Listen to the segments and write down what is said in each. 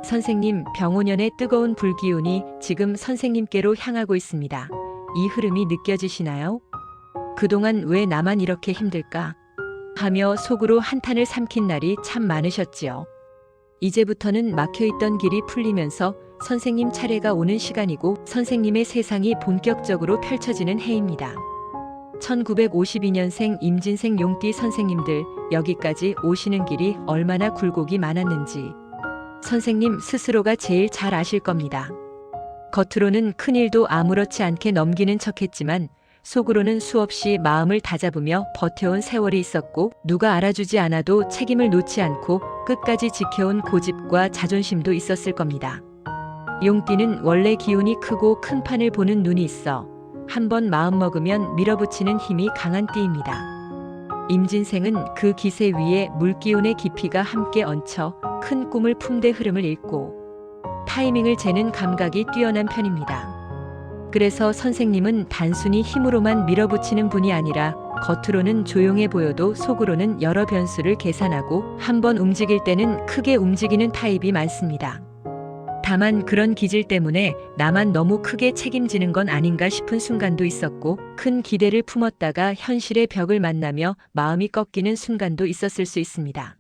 선생님, 병오년의 뜨거운 불기운이 지금 선생님께로 향하고 있습니다. 이 흐름이 느껴지시나요? 그동안 왜 나만 이렇게 힘들까? 하며 속으로 한탄을 삼킨 날이 참 많으셨지요. 이제부터는 막혀있던 길이 풀리면서 선생님 차례가 오는 시간이고 선생님의 세상이 본격적으로 펼쳐지는 해입니다. 1952년생 임진생 용띠 선생님들, 여기까지 오시는 길이 얼마나 굴곡이 많았는지 선생님 스스로가 제일 잘 아실 겁니다. 겉으로는 큰일도 아무렇지 않게 넘기는 척했지만 속으로는 수없이 마음을 다잡으며 버텨온 세월이 있었고 누가 알아주지 않아도 책임을 놓지 않고 끝까지 지켜온 고집과 자존심도 있었을 겁니다. 용띠는 원래 기운이 크고 큰 판을 보는 눈이 있어 한번 마음먹으면 밀어붙이는 힘이 강한 띠입니다. 임진생은 그 기세 위에 물기운의 깊이가 함께 얹혀 큰 꿈을 품되 흐름을 읽고 타이밍을 재는 감각이 뛰어난 편입니다. 그래서 선생님은 단순히 힘으로만 밀어붙이는 분이 아니라 겉으로는 조용해 보여도 속으로는 여러 변수를 계산하고 한번 움직일 때는 크게 움직이는 타입이 많습니다. 다만 그런 기질 때문에 나만 너무 크게 책임지는 건 아닌가 싶은 순간도 있었고 큰 기대를 품었다가 현실의 벽을 만나며 마음이 꺾이는 순간도 있었을 수 있습니다.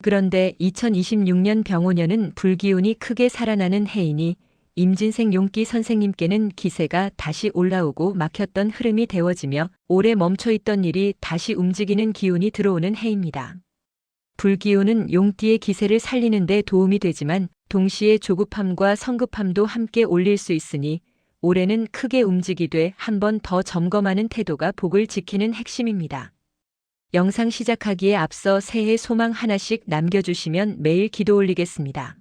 그런데 2026년 병오년은 불기운이 크게 살아나는 해이니 임진생 용기 선생님께는 기세가 다시 올라오고 막혔던 흐름이 데워지며 오래 멈춰있던 일이 다시 움직이는 기운이 들어오는 해입니다. 불기운은 용띠의 기세를 살리는 데 도움이 되지만 동시에 조급함과 성급함도 함께 올릴 수 있으니 올해는 크게 움직이되 한 번 더 점검하는 태도가 복을 지키는 핵심입니다. 영상 시작하기에 앞서 새해 소망 하나씩 남겨주시면 매일 기도 올리겠습니다.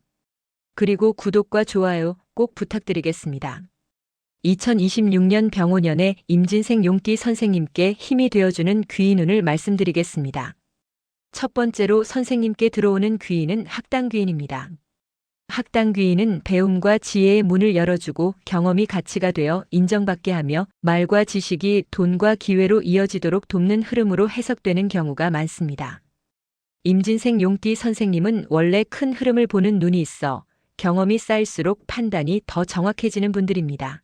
그리고 구독과 좋아요 꼭 부탁드리겠습니다. 2026년 병오년에 임진생 용띠 선생님께 힘이 되어주는 귀인운을 말씀드리겠습니다. 첫 번째로 선생님께 들어오는 귀인은 학당귀인입니다. 학당귀인은 배움과 지혜의 문을 열어주고 경험이 가치가 되어 인정받게 하며 말과 지식이 돈과 기회로 이어지도록 돕는 흐름으로 해석되는 경우가 많습니다. 임진생 용띠 선생님은 원래 큰 흐름을 보는 눈이 있어 경험이 쌓일수록 판단이 더 정확해지는 분들입니다.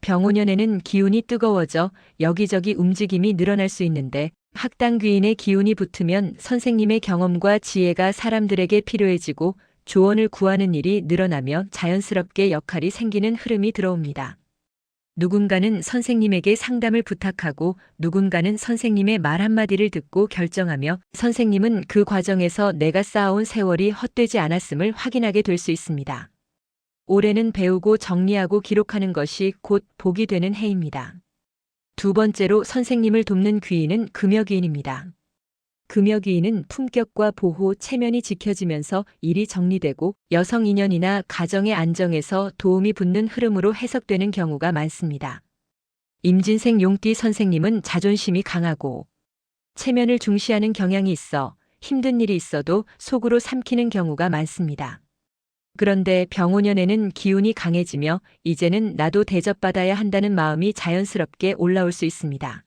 병오년에는 기운이 뜨거워져 여기저기 움직임이 늘어날 수 있는데 학당귀인의 기운이 붙으면 선생님의 경험과 지혜가 사람들에게 필요해지고 조언을 구하는 일이 늘어나며 자연스럽게 역할이 생기는 흐름이 들어옵니다. 누군가는 선생님에게 상담을 부탁하고 누군가는 선생님의 말 한마디를 듣고 결정하며 선생님은 그 과정에서 내가 쌓아온 세월이 헛되지 않았음을 확인하게 될 수 있습니다. 올해는 배우고 정리하고 기록하는 것이 곧 복이 되는 해입니다. 두 번째로 선생님을 돕는 귀인은 금여귀인입니다. 금여귀인은 품격과 보호, 체면이 지켜지면서 일이 정리되고 여성 인연이나 가정의 안정에서 도움이 붙는 흐름으로 해석되는 경우가 많습니다. 임진생 용띠 선생님은 자존심이 강하고 체면을 중시하는 경향이 있어 힘든 일이 있어도 속으로 삼키는 경우가 많습니다. 그런데 병오년에는 기운이 강해지며 이제는 나도 대접받아야 한다는 마음이 자연스럽게 올라올 수 있습니다.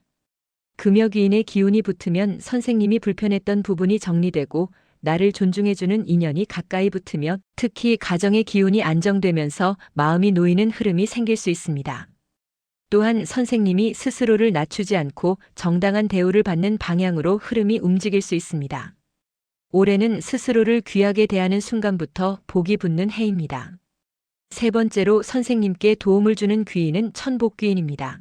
금여귀인의 기운이 붙으면 선생님이 불편했던 부분이 정리되고 나를 존중해주는 인연이 가까이 붙으며 특히 가정의 기운이 안정되면서 마음이 놓이는 흐름이 생길 수 있습니다. 또한 선생님이 스스로를 낮추지 않고 정당한 대우를 받는 방향으로 흐름이 움직일 수 있습니다. 올해는 스스로를 귀하게 대하는 순간부터 복이 붙는 해입니다. 세 번째로 선생님께 도움을 주는 귀인은 천복귀인입니다.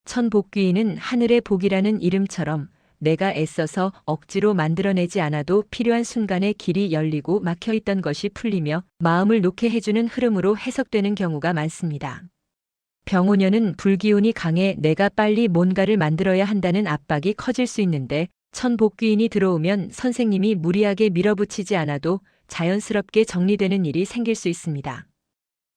천복귀인은 하늘의 복이라는 이름처럼 내가 애써서 억지로 만들어내지 않아도 필요한 순간에 길이 열리고 막혀있던 것이 풀리며 마음을 놓게 해주는 흐름으로 해석되는 경우가 많습니다. 병오년은 불기운이 강해 내가 빨리 뭔가를 만들어야 한다는 압박이 커질 수 있는데 천복귀인이 들어오면 선생님이 무리하게 밀어붙이지 않아도 자연스럽게 정리되는 일이 생길 수 있습니다.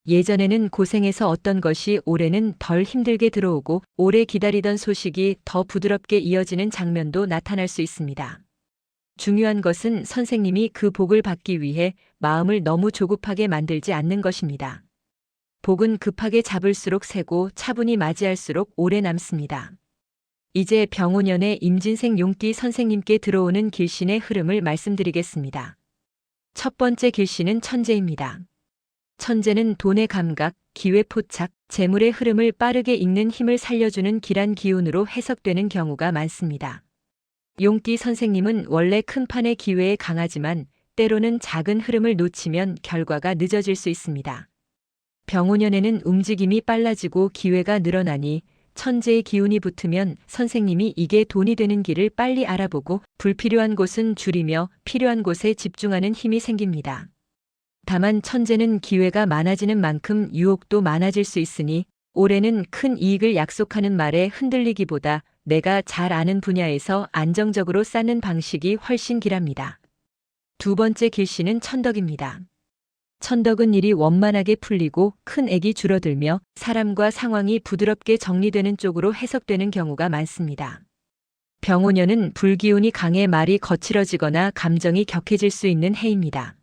예전에는 고생해서 얻던 것이 올해는 덜 힘들게 들어오고 오래 기다리던 소식이 더 부드럽게 이어지는 장면도 나타날 수 있습니다. 중요한 것은 선생님이 그 복을 받기 위해 마음을 너무 조급하게 만들지 않는 것입니다. 복은 급하게 잡을수록 세고 차분히 맞이할수록 오래 남습니다. 이제 병오년에 임진생 용띠 선생님께 들어오는 길신의 흐름을 말씀드리겠습니다. 첫 번째 길씨는 천재입니다. 천재는 돈의 감각, 기회 포착, 재물의 흐름을 빠르게 읽는 힘을 살려주는 길한 기운으로 해석되는 경우가 많습니다. 용띠 선생님은 원래 큰 판의 기회에 강하지만 때로는 작은 흐름을 놓치면 결과가 늦어질 수 있습니다. 병오년에는 움직임이 빨라지고 기회가 늘어나니 천재의 기운이 붙으면 선생님이 이게 돈이 되는 길을 빨리 알아보고 불필요한 곳은 줄이며 필요한 곳에 집중하는 힘이 생깁니다. 다만 천재는 기회가 많아지는 만큼 유혹도 많아질 수 있으니 올해는 큰 이익을 약속하는 말에 흔들리기보다 내가 잘 아는 분야에서 안정적으로 쌓는 방식이 훨씬 길합니다. 두 번째 길씨는 천덕입니다. 천덕은 일이 원만하게 풀리고 큰 액이 줄어들며 사람과 상황이 부드럽게 정리되는 쪽으로 해석되는 경우가 많습니다. 병오년은 불기운이 강해 말이 거칠어지거나 감정이 격해질 수 있는 해입니다.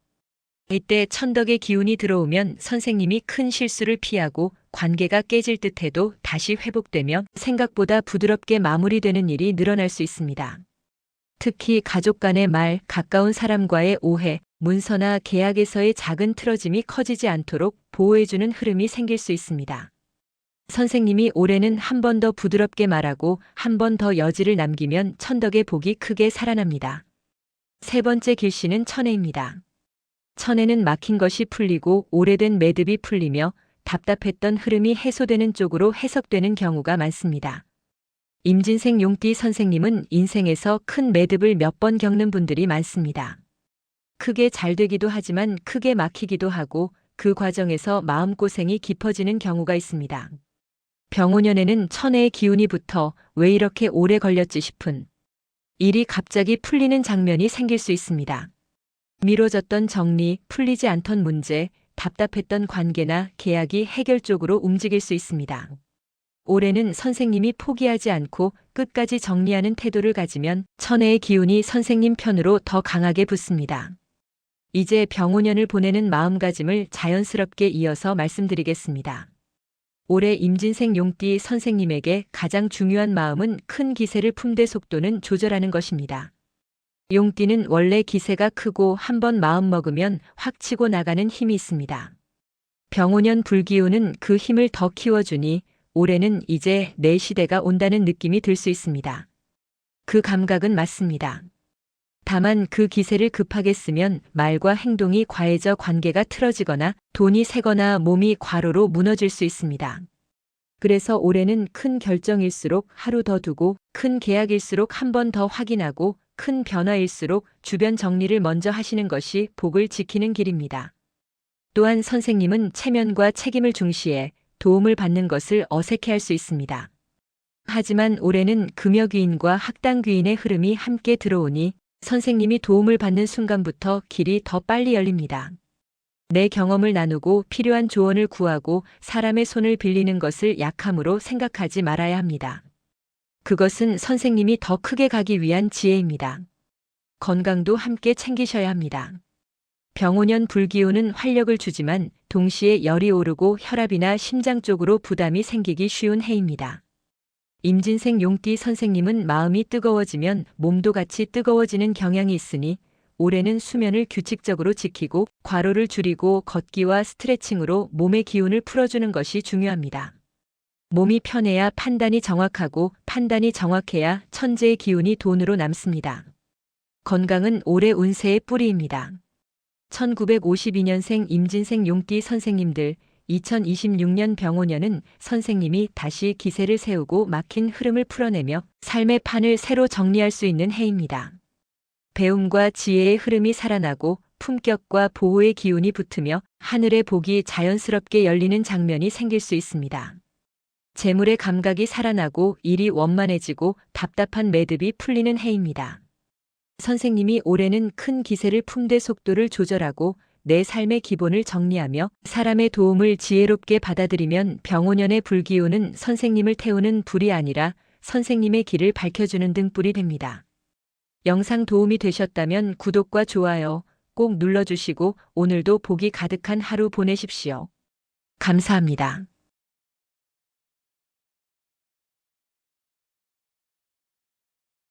이때 천덕의 기운이 들어오면 선생님이 큰 실수를 피하고 관계가 깨질 듯해도 다시 회복되며 생각보다 부드럽게 마무리되는 일이 늘어날 수 있습니다. 특히 가족 간의 말, 가까운 사람과의 오해, 문서나 계약에서의 작은 틀어짐이 커지지 않도록 보호해주는 흐름이 생길 수 있습니다. 선생님이 올해는 한 번 더 부드럽게 말하고 한 번 더 여지를 남기면 천덕의 복이 크게 살아납니다. 세 번째 길씨는 천해입니다. 천해는 막힌 것이 풀리고 오래된 매듭이 풀리며 답답했던 흐름이 해소되는 쪽으로 해석되는 경우가 많습니다. 임진생 용띠 선생님은 인생에서 큰 매듭을 몇 번 겪는 분들이 많습니다. 크게 잘 되기도 하지만 크게 막히기도 하고 그 과정에서 마음고생이 깊어지는 경우가 있습니다. 병오년에는 천해의 기운이 붙어 왜 이렇게 오래 걸렸지 싶은 일이 갑자기 풀리는 장면이 생길 수 있습니다. 미뤄졌던 정리, 풀리지 않던 문제, 답답했던 관계나 계약이 해결 쪽으로 움직일 수 있습니다. 올해는 선생님이 포기하지 않고 끝까지 정리하는 태도를 가지면 천해의 기운이 선생님 편으로 더 강하게 붙습니다. 이제 병오년을 보내는 마음가짐을 자연스럽게 이어서 말씀드리겠습니다. 올해 임진생 용띠 선생님에게 가장 중요한 마음은 큰 기세를 품되 속도는 조절하는 것입니다. 용띠는 원래 기세가 크고 한번 마음먹으면 확 치고 나가는 힘이 있습니다. 병오년 불기운은 그 힘을 더 키워주니 올해는 이제 내 시대가 온다는 느낌이 들 수 있습니다. 그 감각은 맞습니다. 다만 그 기세를 급하게 쓰면 말과 행동이 과해져 관계가 틀어지거나 돈이 새거나 몸이 과로로 무너질 수 있습니다. 그래서 올해는 큰 결정일수록 하루 더 두고 큰 계약일수록 한 번 더 확인하고 큰 변화일수록 주변 정리를 먼저 하시는 것이 복을 지키는 길입니다. 또한 선생님은 체면과 책임을 중시해 도움을 받는 것을 어색해할 수 있습니다. 하지만 올해는 금여귀인과 학당귀인의 흐름이 함께 들어오니 선생님이 도움을 받는 순간부터 길이 더 빨리 열립니다. 내 경험을 나누고 필요한 조언을 구하고 사람의 손을 빌리는 것을 약함으로 생각하지 말아야 합니다. 그것은 선생님이 더 크게 가기 위한 지혜입니다. 건강도 함께 챙기셔야 합니다. 병오년 불기운은 활력을 주지만 동시에 열이 오르고 혈압이나 심장 쪽으로 부담이 생기기 쉬운 해입니다. 임진생 용띠 선생님은 마음이 뜨거워지면 몸도 같이 뜨거워지는 경향이 있으니 올해는 수면을 규칙적으로 지키고 과로를 줄이고 걷기와 스트레칭으로 몸의 기운을 풀어주는 것이 중요합니다. 몸이 편해야 판단이 정확하고 판단이 정확해야 천재의 기운이 돈으로 남습니다. 건강은 올해 운세의 뿌리입니다. 1952년생 임진생 용띠 선생님들 2026년 병오년은 선생님이 다시 기세를 세우고 막힌 흐름을 풀어내며 삶의 판을 새로 정리할 수 있는 해입니다. 배움과 지혜의 흐름이 살아나고 품격과 보호의 기운이 붙으며 하늘의 복이 자연스럽게 열리는 장면이 생길 수 있습니다. 재물의 감각이 살아나고 일이 원만해지고 답답한 매듭이 풀리는 해입니다. 선생님이 올해는 큰 기세를 품되 속도를 조절하고 내 삶의 기본을 정리하며 사람의 도움을 지혜롭게 받아들이면 병오년의 불기운은 선생님을 태우는 불이 아니라 선생님의 길을 밝혀주는 등불이 됩니다. 영상 도움이 되셨다면 구독과 좋아요 꼭 눌러주시고 오늘도 복이 가득한 하루 보내십시오. 감사합니다.